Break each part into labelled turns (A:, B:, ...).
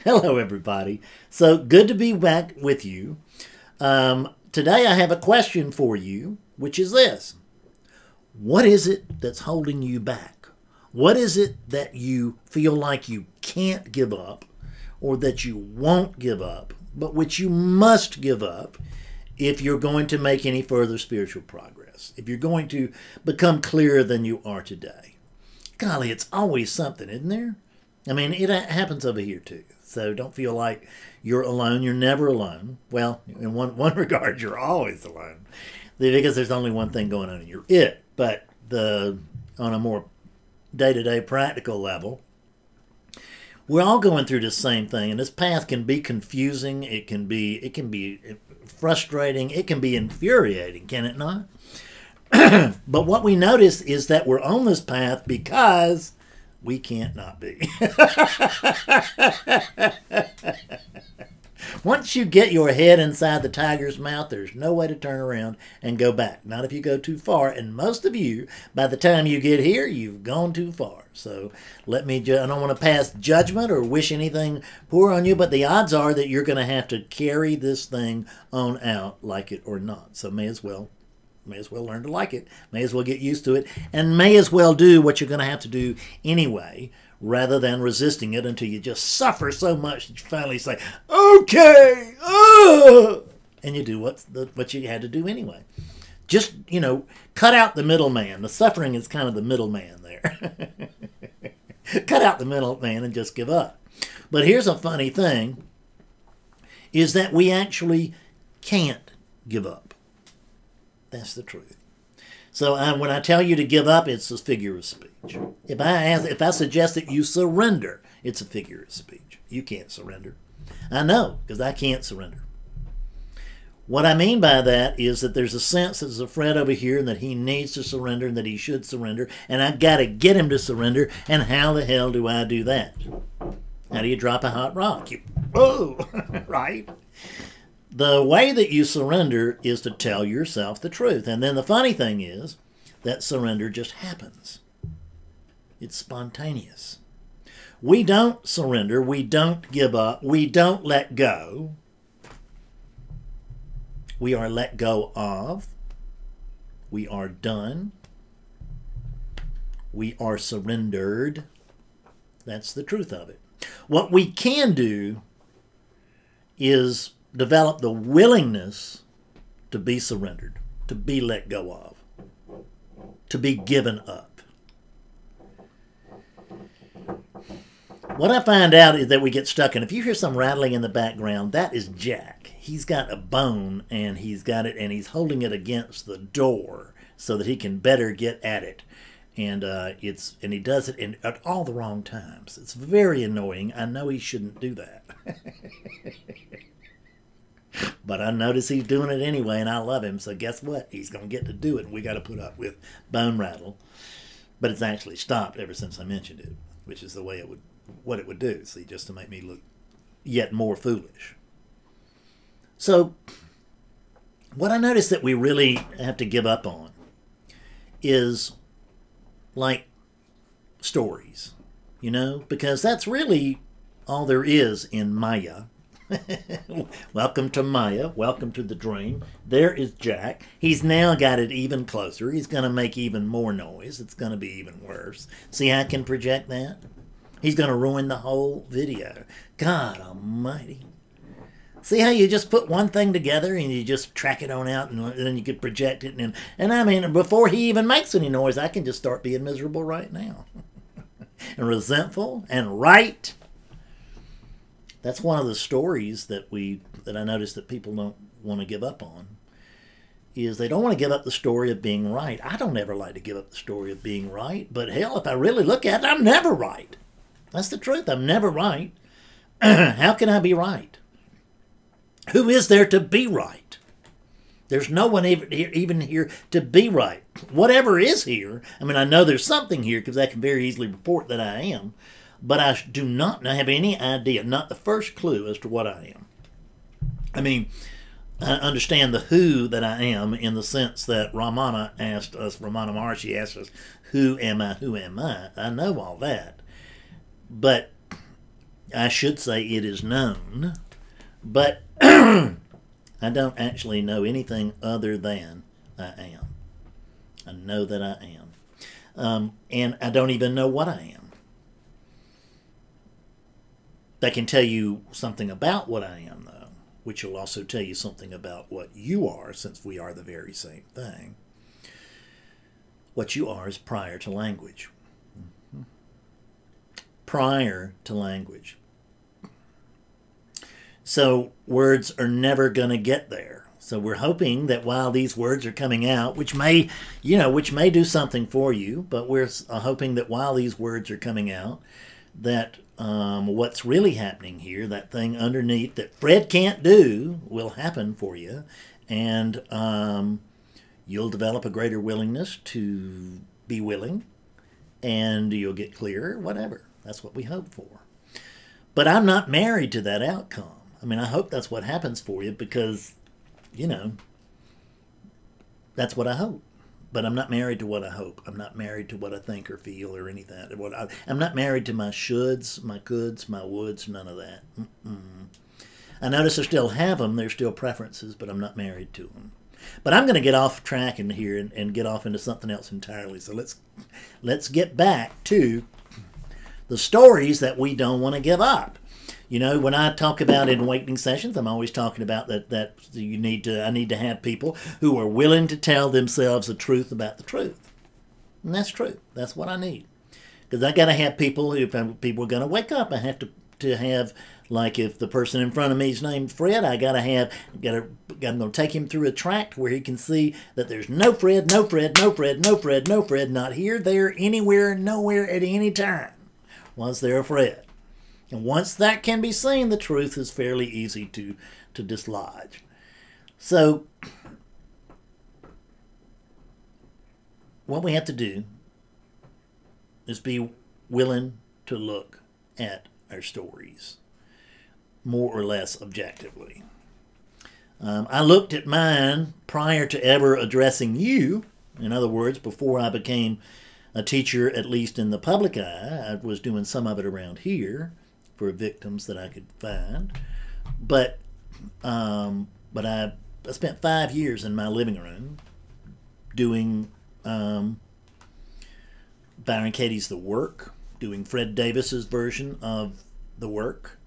A: Hello, everybody. So good to be back with you. Today I have a question for you, which is this. What is it that's holding you back? What is it that you feel like you can't give up, or that you won't give up, but which you must give up if you're going to make any further spiritual progress, if you're going to become clearer than you are today? Golly, it's always something, isn't there? I mean, it happens over here too. So don't feel like you're alone. You're never alone. Well, in one regard, you're always alone, because there's only one thing going on, and you're it. But on a more day-to-day practical level, we're all going through the same thing, and this path can be confusing. It can be frustrating. It can be infuriating, can it not? But what we notice is that we're on this path because we can't not be. Once you get your head inside the tiger's mouth, there's no way to turn around and go back. Not if you go too far. And most of you, by the time you get here, you've gone too far. So I don't want to pass judgment or wish anything poor on you, but the odds are that you're going to have to carry this thing on out, like it or not. So may as well learn to like it, may as well get used to it, and may as well do what you're going to have to do anyway, rather than resisting it until you just suffer so much that you finally say, okay, and you do what you had to do anyway. Just, cut out the middleman. The suffering is kind of the middleman there. Cut out the middleman and just give up. But here's a funny thing, is that we actually can't give up. That's the truth. So when I tell you to give up, it's a figure of speech. If I suggest that you surrender, it's a figure of speech. You can't surrender. I know, because I can't surrender. What I mean by that is that there's a sense that there's a friend over here and that he needs to surrender and that he should surrender, and I've got to get him to surrender, and how the hell do I do that? How do you drop a hot rock? Right? The way that you surrender is to tell yourself the truth. And then the funny thing is that surrender just happens. It's spontaneous. We don't surrender. We don't give up. We don't let go. We are let go of. We are done. We are surrendered. That's the truth of it. What we can do is develop the willingness to be surrendered, to be let go of, to be given up. What I find out is that we get stuck, and if you hear some rattling in the background, that is Jack. He's got a bone, and he's got it, and he's holding it against the door so that he can better get at it. And he does it at all the wrong times. It's very annoying. I know he shouldn't do that. But I notice he's doing it anyway, and I love him, so guess what? He's going to get to do it, and we got to put up with bone rattle. But it's actually stopped ever since I mentioned it, which is the way what it would do, see, just to make me look yet more foolish. So what I notice that we really have to give up on is like stories, because that's really all there is in Maya. Welcome to Maya. Welcome to the dream. There is Jack. He's now got it even closer. He's going to make even more noise. It's going to be even worse. See how I can project that? He's going to ruin the whole video. God almighty. See how you just put one thing together and you just track it on out, and then you could project it. And I mean, before he even makes any noise, I can just start being miserable right now. And resentful and right. That's one of the stories that I notice that people don't want to give up on, is they don't want to give up the story of being right. I don't ever like to give up the story of being right, but hell, if I really look at it, I'm never right. That's the truth. I'm never right. How can I be right? Who is there to be right? There's no one even here to be right. Whatever is here, I mean, I know there's something here because I can very easily report that I am, but I do not have any idea, not the first clue as to what I am. I mean, I understand the who that I am in the sense that Ramana Maharshi asked us, who am I, who am I? I know all that. But I should say it is known, but I don't actually know anything other than I am. I know that I am. And I don't even know what I am. I can tell you something about what I am, though, which will also tell you something about what you are, since we are the very same thing. What you are is prior to language. Prior to language. So words are never going to get there. So we're hoping that while these words are coming out, which may do something for you, but we're hoping that while these words are coming out, that what's really happening here, that thing underneath that Fred can't do, will happen for you, and you'll develop a greater willingness to be willing, and you'll get clearer, whatever. That's what we hope for. But I'm not married to that outcome. I mean, I hope that's what happens for you because, that's what I hope. But I'm not married to what I hope. I'm not married to what I think or feel or any of that. I'm not married to my shoulds, my coulds, my woulds, none of that. I notice I still have them. They're still preferences, but I'm not married to them. But I'm going to get off track in here and get off into something else entirely. So let's get back to the stories that we don't want to give up. When I talk about in awakening sessions, I'm always talking about that I need to have people who are willing to tell themselves the truth about the truth. And that's true. That's what I need. Because I got to have people who, if people are going to wake up, I have to have, like if the person in front of me is named Fred, I'm going to take him through a tract where he can see that there's no Fred, no Fred, no Fred, no Fred, no Fred, not here, there, anywhere, nowhere, at any time was there a Fred. And once that can be seen, the truth is fairly easy to dislodge. So, what we have to do is be willing to look at our stories more or less objectively. I looked at mine prior to ever addressing you. In other words, before I became a teacher, at least in the public eye. I was doing some of it around here for victims that I could find. But I spent 5 years in my living room doing Byron Katie's The Work, doing Fred Davis's version of The Work,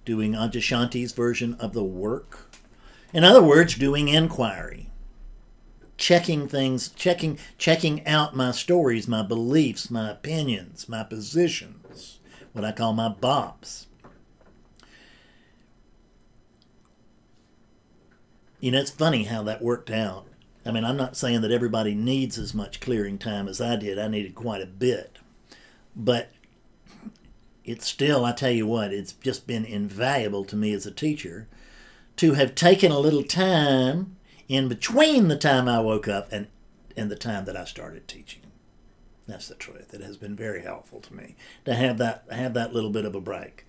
A: doing Adyashanti's version of The Work. In other words, doing inquiry. Checking things, checking out my stories, my beliefs, my opinions, my positions, what I call my bops. It's funny how that worked out. I mean, I'm not saying that everybody needs as much clearing time as I did. I needed quite a bit. But it's still, I tell you what, it's just been invaluable to me as a teacher to have taken a little time in between the time I woke up and the time that I started teaching. That's the truth. It has been very helpful to me to have that little bit of a break.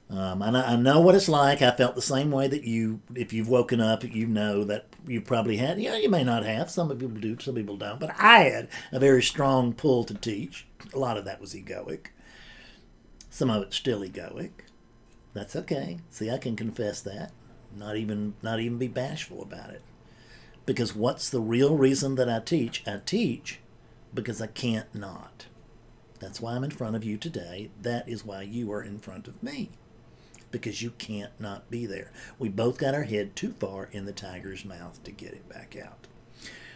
A: And I know what it's like. I felt the same way that if you've woken up, you know that you probably had. You may not have. Some people do, some people don't. But I had a very strong pull to teach. A lot of that was egoic. Some of it's still egoic. That's okay. See, I can confess that. Not even be bashful about it. Because what's the real reason that I teach? I teach because I can't not. That's why I'm in front of you today. That is why you are in front of me. Because you can't not be there. We both got our head too far in the tiger's mouth to get it back out.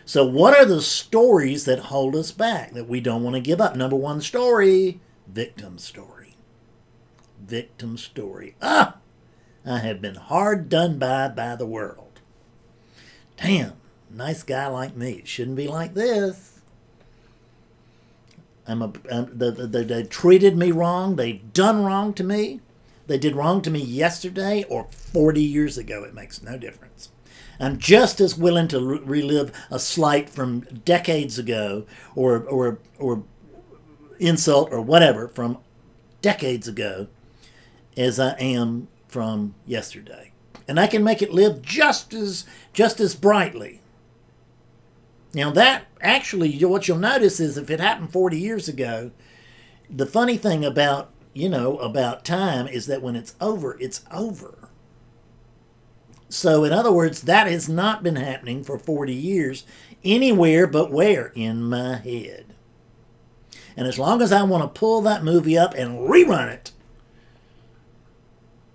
A: So what are the stories that hold us back, that we don't want to give up? Number one story, victim story. Victim story. I have been hard done by the world. Damn, nice guy like me. It shouldn't be like this. They treated me wrong. They've done wrong to me. They did wrong to me yesterday or 40 years ago. It makes no difference. I'm just as willing to relive a slight from decades ago or insult or whatever from decades ago as I am from yesterday. And I can make it live just as brightly. Now that actually, what you'll notice is if it happened 40 years ago, the funny thing about about time is that when it's over, it's over. So, in other words, that has not been happening for 40 years anywhere but where? In my head. And as long as I want to pull that movie up and rerun it,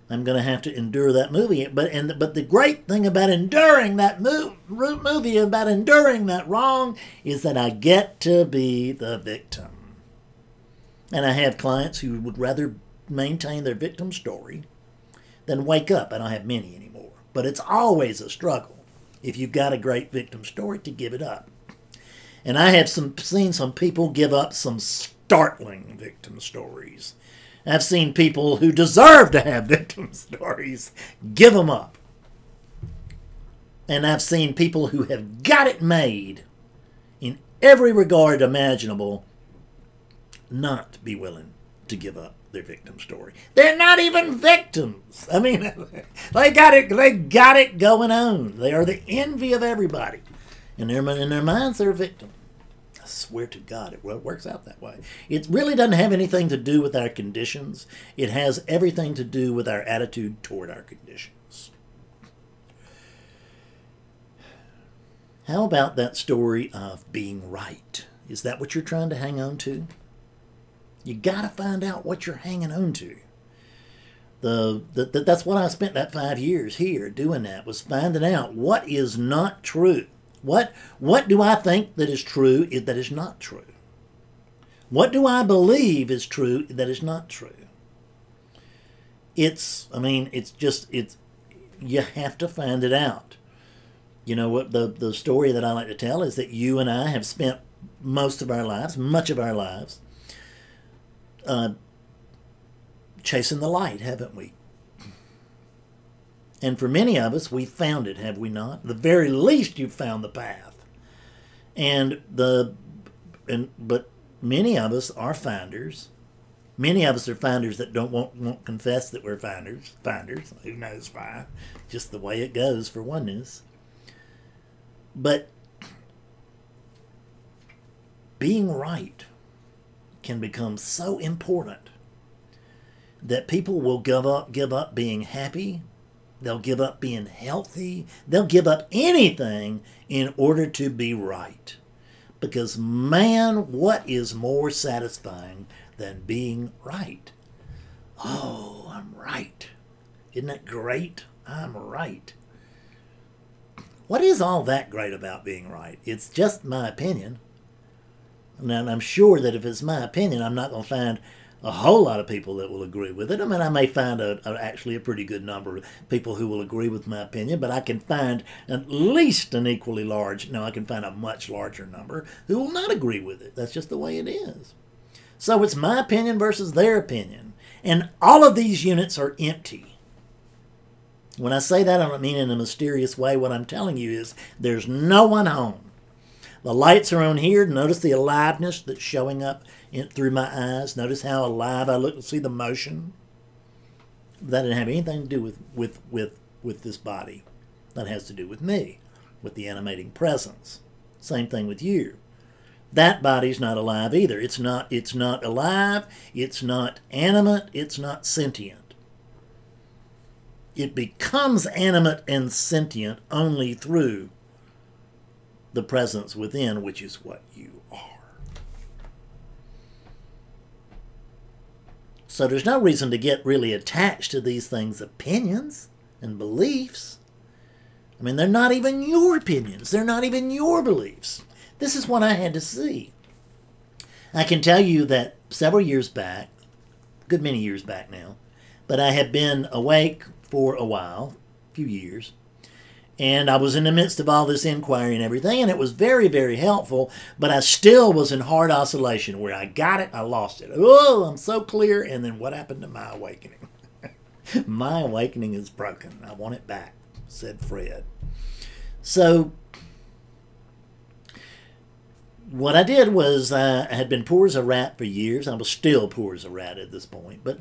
A: I'm going to have to endure that movie. But the great thing about enduring that movie, about enduring that wrong, is that I get to be the victim. And I have clients who would rather maintain their victim story than wake up. I don't have many anymore. But it's always a struggle, if you've got a great victim story, to give it up. And I have seen some people give up some startling victim stories. I've seen people who deserve to have victim stories give them up. And I've seen people who have got it made in every regard imaginable not be willing to give up their victim story. They're not even victims. I mean, they got it going on. They are the envy of everybody. And in their minds, they're a victim. I swear to God, it works out that way. It really doesn't have anything to do with our conditions. It has everything to do with our attitude toward our conditions. How about that story of being right? Is that what you're trying to hang on to? You got to find out what you're hanging on to. That's what I spent that 5 years here doing. That was finding out what is not true. What do I think that is true that is not true? What do I believe is true that is not true? You have to find it out. You know what, the story that I like to tell is that you and I have spent much of our lives, chasing the light, haven't we? And for many of us, we found it, have we not? At the very least, you've found the path. But many of us are finders. Many of us are finders that won't confess that we're finders. Who knows why? Just the way it goes for oneness. But being right can become so important that people will give up being happy. They'll give up being healthy. They'll give up anything in order to be right. Because, man, what is more satisfying than being right? Oh, I'm right. Isn't that great? I'm right. What is all that great about being right? It's just my opinion. And I'm sure that if it's my opinion, I'm not going to find a whole lot of people that will agree with it. I mean, I may find actually a pretty good number of people who will agree with my opinion, but I can find at least an equally large, no, I can find a much larger number who will not agree with it. That's just the way it is. So it's my opinion versus their opinion. And all of these units are empty. When I say that, I don't mean in a mysterious way. What I'm telling you is there's no one home. The lights are on here. Notice the aliveness that's showing up through my eyes. Notice how alive I look and see the motion. That didn't have anything to do with this body. That has to do with me, with the animating presence. Same thing with you. That body's not alive either. It's not alive. It's not animate. It's not sentient. It becomes animate and sentient only through the presence within, which is what you are. So there's no reason to get really attached to these things' opinions and beliefs. I mean, they're not even your opinions. They're not even your beliefs. This is what I had to see. I can tell you that several years back, a good many years back now, but I had been awake for a while, a few years, and I was in the midst of all this inquiry and everything, and it was very, very helpful, but I still was in hard oscillation where I got it, I lost it. Oh, I'm so clear, and then what happened to my awakening? My awakening is broken. I want it back, said Fred. So what I did was I had been poor as a rat for years. I was still poor as a rat at this point, but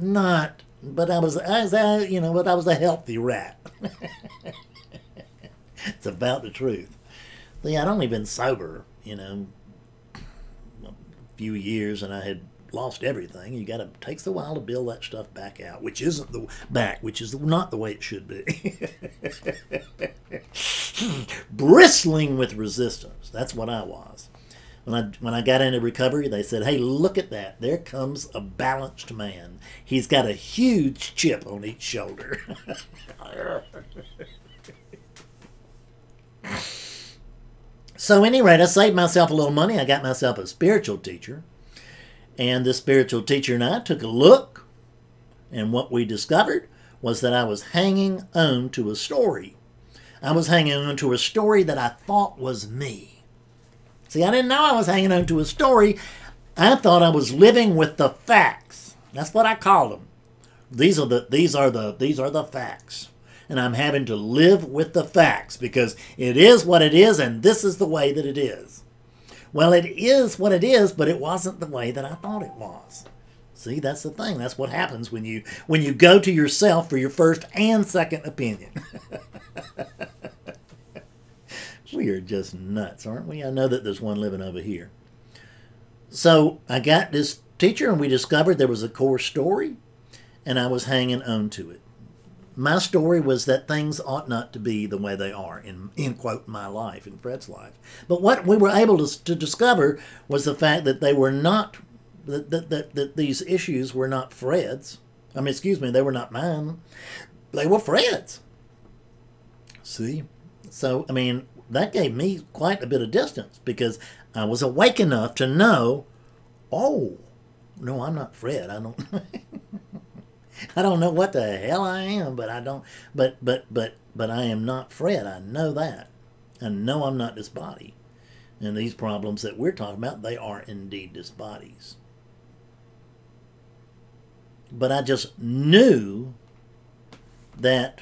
A: I was a healthy rat. It's about the truth. See, I'd only been sober, a few years, and I had lost everything. You got to takes a while to build that stuff back out, which isn't which is not the way it should be. Bristling with resistance. That's what I was. When I got into recovery, they said, "Hey, look at that! There comes a balanced man. He's got a huge chip on each shoulder." So, at any rate, I saved myself a little money. I got myself a spiritual teacher. And the spiritual teacher and I took a look. And what we discovered was that I was hanging on to a story. I was hanging on to a story that I thought was me. See, I didn't know I was hanging on to a story. I thought I was living with the facts. That's what I call them. These are the facts. And I'm having to live with the facts because it is what it is, and this is the way that it is. Well, it is what it is, but it wasn't the way that I thought it was. See, that's the thing. That's what happens when you go to yourself for your first and second opinion. We are just nuts, aren't we? I know that there's one living over here. So I got this teacher, and we discovered there was a core story, and I was hanging on to it. My story was that things ought not to be the way they are in quote, my life, in Fred's life. But what we were able to discover was the fact that they were not, that these issues were not Fred's. I mean, excuse me, they were not mine. They were Fred's. See? So, I mean, that gave me quite a bit of distance because I was awake enough to know, oh, no, I'm not Fred. I don't... I don't know what the hell I am, but I don't. But I am not Fred. I know that. I know I'm not this body. And these problems that we're talking about, they are indeed this bodies. But I just knew that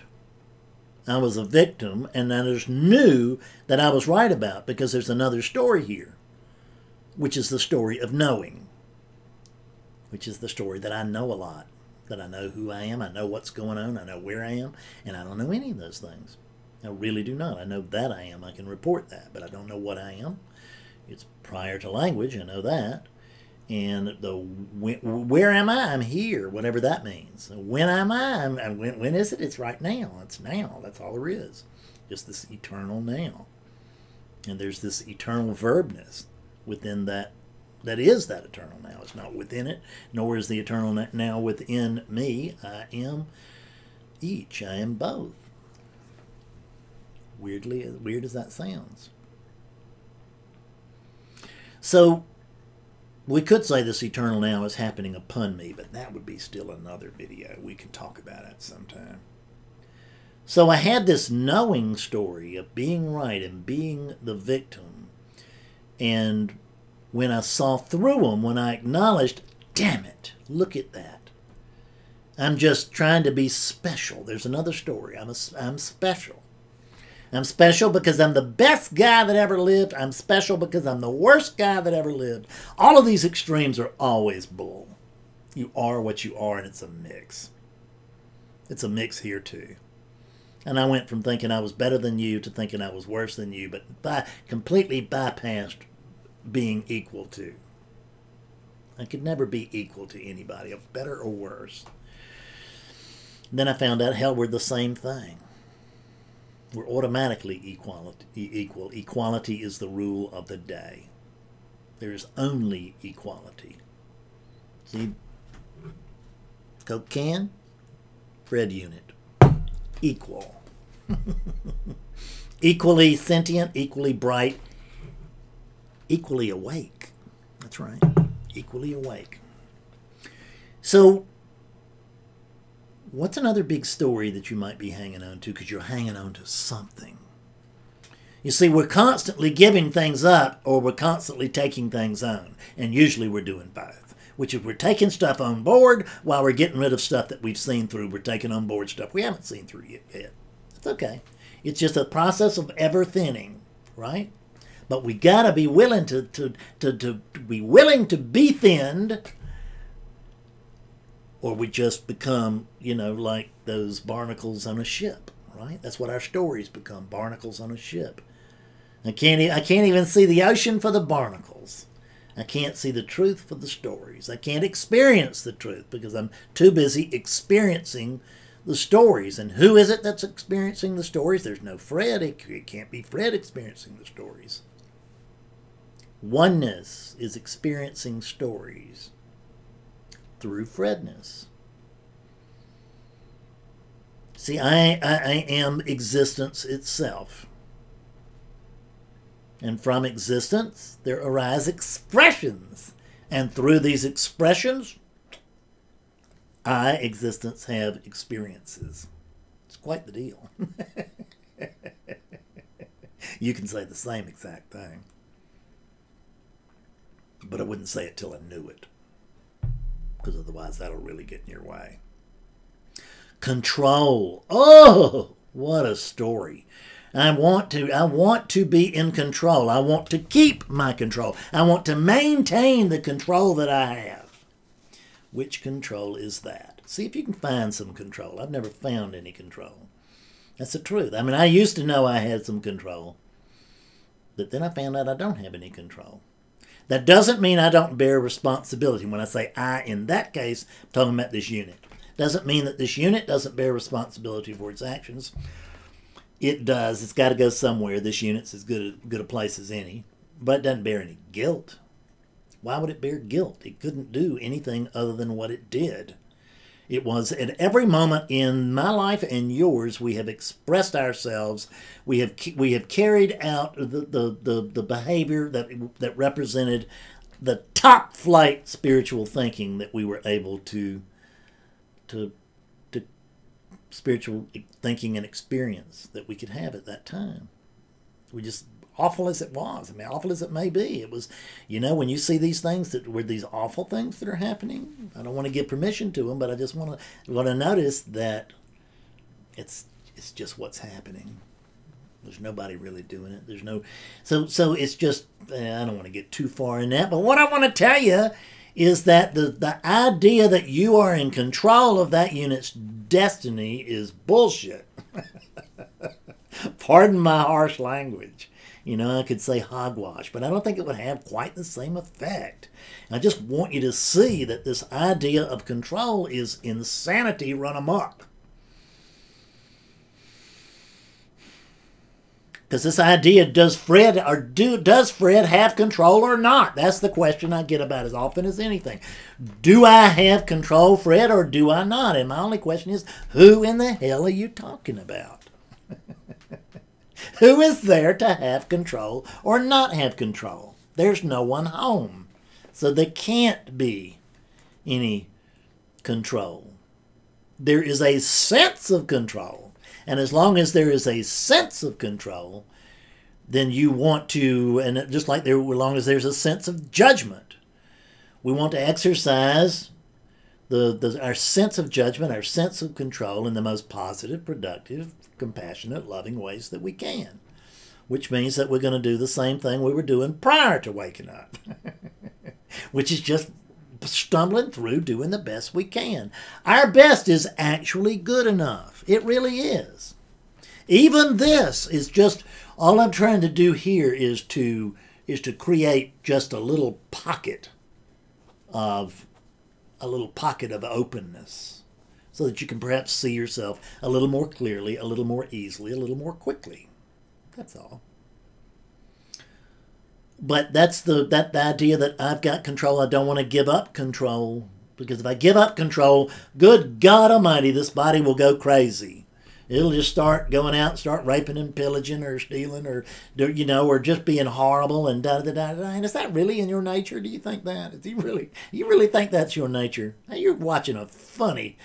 A: I was a victim, and I just knew that I was right about, because there's another story here, which is the story of knowing, which is the story that I know a lot. That I know who I am, I know what's going on, I know where I am, and I don't know any of those things. I really do not. I know that I am. I can report that, but I don't know what I am. It's prior to language, I know that. And where am I? I'm here, whatever that means. When am I? When is it? It's right now. It's now. That's all there is. Just this eternal now. And there's this eternal verbness within that. That is that eternal now. It's not within it, nor is the eternal now within me. I am each. I am both. Weirdly, weird as that sounds. So, we could say this eternal now is happening upon me, but that would be still another video. We can talk about it sometime. So I had this knowing story of being right and being the victim, and when I saw through them, when I acknowledged, damn it, look at that. I'm just trying to be special. There's another story. I'm special. I'm special because I'm the best guy that ever lived. I'm special because I'm the worst guy that ever lived. All of these extremes are always bull. You are what you are, and it's a mix. It's a mix here, too. And I went from thinking I was better than you to thinking I was worse than you, but completely bypassed being equal to. I could never be equal to anybody, of better or worse. Then I found out, hell, we're the same thing. We're automatically equal. Equality is the rule of the day. There's only equality. See? Coke can, Fred unit. Equal. Equally sentient, equally bright, equally awake. That's right. Equally awake. So, what's another big story that you might be hanging on to because you're hanging on to something? You see, we're constantly giving things up or we're constantly taking things on. And usually we're doing both. Which is we're taking stuff on board while we're getting rid of stuff that we've seen through. We're taking on board stuff we haven't seen through yet. It's okay. It's just a process of ever thinning, right? But we gotta be willing to be thinned, or we just become, like those barnacles on a ship, right? That's what our stories become, barnacles on a ship. I can't even see the ocean for the barnacles. I can't see the truth for the stories. I can't experience the truth because I'm too busy experiencing the stories. And who is it that's experiencing the stories? There's no Fred. It can't be Fred experiencing the stories. Oneness is experiencing stories through Fredness. See, I am existence itself. And from existence, there arise expressions. And through these expressions, I, existence, have experiences. It's quite the deal. You can say the same exact thing. But I wouldn't say it till I knew it. Because otherwise that'll really get in your way. Control. Oh, what a story. I want to be in control. I want to keep my control. I want to maintain the control that I have. Which control is that? See if you can find some control. I've never found any control. That's the truth. I mean, I used to know I had some control, but then I found out I don't have any control. That doesn't mean I don't bear responsibility. When I say I, in that case, I'm talking about this unit. Doesn't mean that this unit doesn't bear responsibility for its actions. It does. It's got to go somewhere. This unit's as good a place as any. But it doesn't bear any guilt. Why would it bear guilt? It couldn't do anything other than what it did. It was at every moment in my life and yours, we have expressed ourselves. We have carried out the behavior that represented the top flight spiritual thinking that we were able to spiritual thinking and experience that we could have at that time. We just, awful as it was, I mean, awful as it may be, it was, you know, when you see these things that were these awful things that are happening, I don't want to give permission to them, but I just want to notice that it's just what's happening. There's nobody really doing it. There's no, so it's just, I don't want to get too far in that, but what I want to tell you is that the idea that you are in control of that unit's destiny is bullshit. Pardon my harsh language. You know, I could say hogwash, but I don't think it would have quite the same effect. I just want you to see that this idea of control is insanity run amok. Because this idea, does Fred have control or not? That's the question I get about as often as anything. Do I have control, Fred, or do I not? And my only question is, who in the hell are you talking about? Who is there to have control or not have control? There's no one home. So there can't be any control. There is a sense of control. And as long as there is a sense of control, then you want to, and just like there, as long as there's a sense of judgment, we want to exercise our sense of judgment, our sense of control in the most positive, productive, compassionate, loving ways that we can. Which means that we're going to do the same thing we were doing prior to waking up. Which is just stumbling through, doing the best we can. Our best is actually good enough. It really is. Even this is just, all I'm trying to do here is to create just a little pocket of openness, so that you can perhaps see yourself a little more clearly, a little more easily, a little more quickly. That's all. But that's the idea that I've got control. I don't want to give up control, because if I give up control, good God Almighty, this body will go crazy. It'll just start going out and start raping and pillaging or stealing or, you know, or just being horrible and da-da-da-da-da. And is that really in your nature? Do you think that? Do you really think that's your nature? Now, you're watching a funny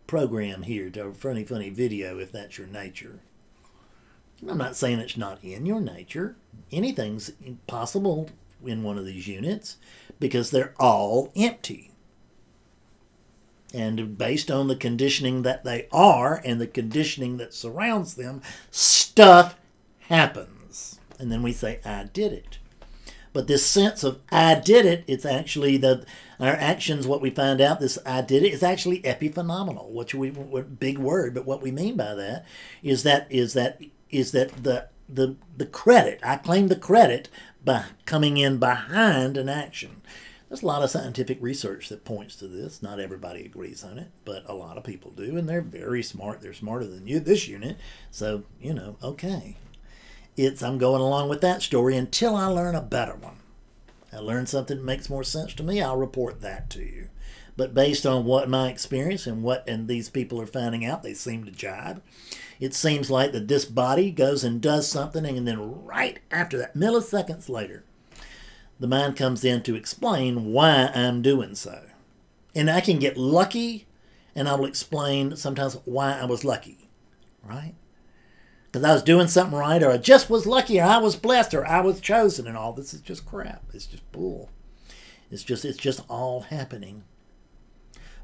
A: program here, a funny video if that's your nature. I'm not saying it's not in your nature. Anything's possible in one of these units because they're all empty. And based on the conditioning that they are and the conditioning that surrounds them, stuff happens. And then we say, I did it. But this sense of I did it, it's actually our actions, what we find out, this I did it, is actually epiphenomenal, which big word, but what we mean by that is that the credit, I claim the credit, by coming in behind an action. There's a lot of scientific research that points to this. Not everybody agrees on it, but a lot of people do, and they're very smart. They're smarter than you, this unit. So, okay. I'm going along with that story until I learn a better one. I learn something that makes more sense to me, I'll report that to you. But based on what my experience and these people are finding out, they seem to jibe. It seems like that this body goes and does something, and then right after that, milliseconds later, the mind comes in to explain why I'm doing so. And I can get lucky, and I will explain sometimes why I was lucky, right? Because I was doing something right, or I just was lucky, or I was blessed, or I was chosen, and all this is just crap. It's just bull. It's just all happening.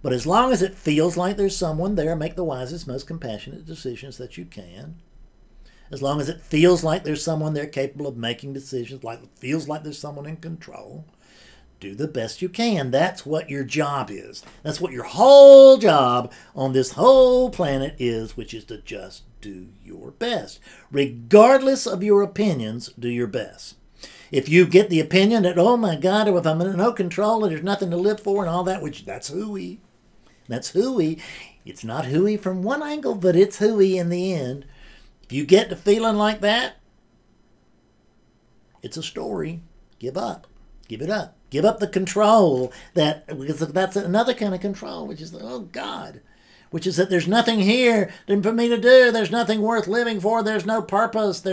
A: But as long as it feels like there's someone there, make the wisest, most compassionate decisions that you can. As long as it feels like there's someone there capable of making decisions, like it feels like there's someone in control, do the best you can. That's what your job is. That's what your whole job on this whole planet is, which is to just do your best. Regardless of your opinions, do your best. If you get the opinion that, oh my God, if I'm in no control and there's nothing to live for and all that, which that's hooey. That's hooey. It's not hooey from one angle, but it's hooey in the end. If you get to feeling like that, it's a story. Give up. Give it up. Give up the control. Because that's another kind of control, which is, oh God, which is that there's nothing here for me to do. There's nothing worth living for. There's no purpose.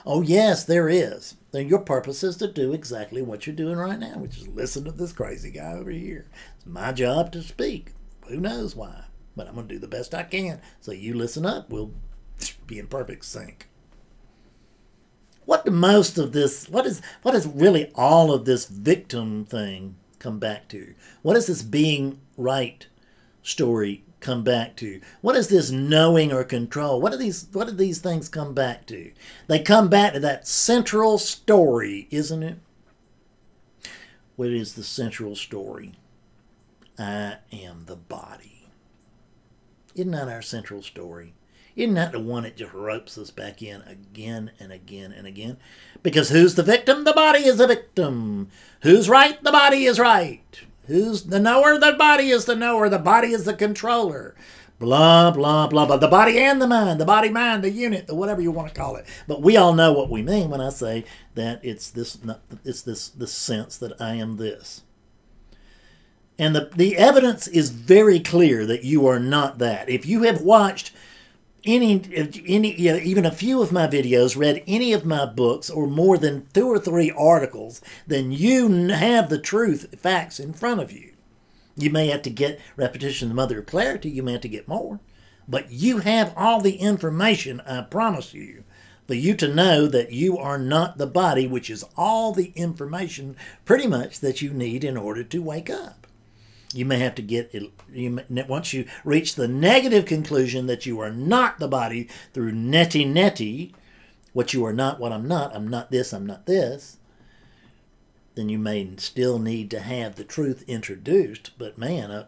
A: Oh yes, there is. Then your purpose is to do exactly what you're doing right now, which is listen to this crazy guy over here. It's my job to speak. Who knows why? But I'm going to do the best I can. So you listen up. We'll be in perfect sync. What is really all of this victim thing come back to? What does this being right story come back to? What is this knowing or control? What do these things come back to? They come back to that central story, isn't it? What is the central story? I am the body. Isn't that our central story? Isn't that the one that just ropes us back in again and again and again? Because who's the victim? The body is the victim. Who's right? The body is right. Who's the knower? The body is the knower. The body is the controller. Blah, blah, blah, blah. The body and the mind. The body, mind, the unit, the whatever you want to call it. But we all know what we mean when I say that it's this sense that I am this. And the evidence is very clear that you are not that. If you have watched even a few of my videos, read any of my books, or more than 2 or 3 articles, then you have the truth, facts in front of you. You may have to get repetition, the mother of clarity. You may have to get more. But you have all the information, I promise you, for you to know that you are not the body, which is all the information pretty much that you need in order to wake up. You may have to once you reach the negative conclusion that you are not the body through neti, what you are not, what I'm not this, I'm not this, then you may still need to have the truth introduced. But man,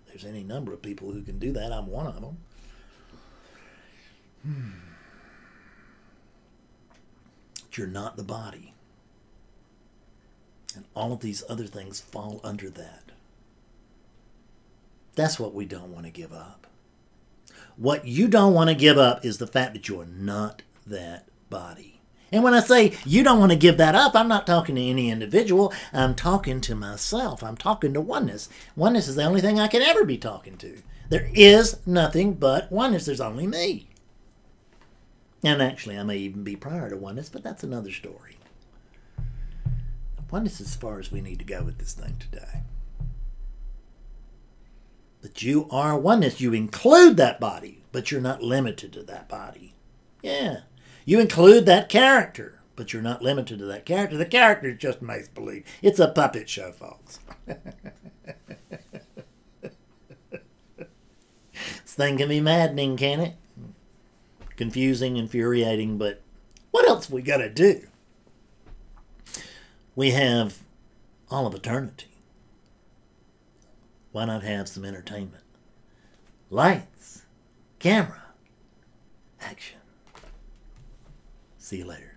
A: there's any number of people who can do that. I'm one of them. But you're not the body. And all of these other things fall under that. That's what we don't want to give up. What you don't want to give up is the fact that you're not that body. And when I say you don't want to give that up, I'm not talking to any individual. I'm talking to myself. I'm talking to oneness. Oneness is the only thing I can ever be talking to. There is nothing but oneness. There's only me. And actually, I may even be prior to oneness, but that's another story. Oneness is as far as we need to go with this thing today. But you are oneness. You include that body, but you're not limited to that body. Yeah. You include that character, but you're not limited to that character. The character is just make-believe. It's a puppet show, folks. This thing can be maddening, can it? Confusing, infuriating, but what else we got to do? We have all of eternity. Why not have some entertainment? Lights, camera, action. See you later.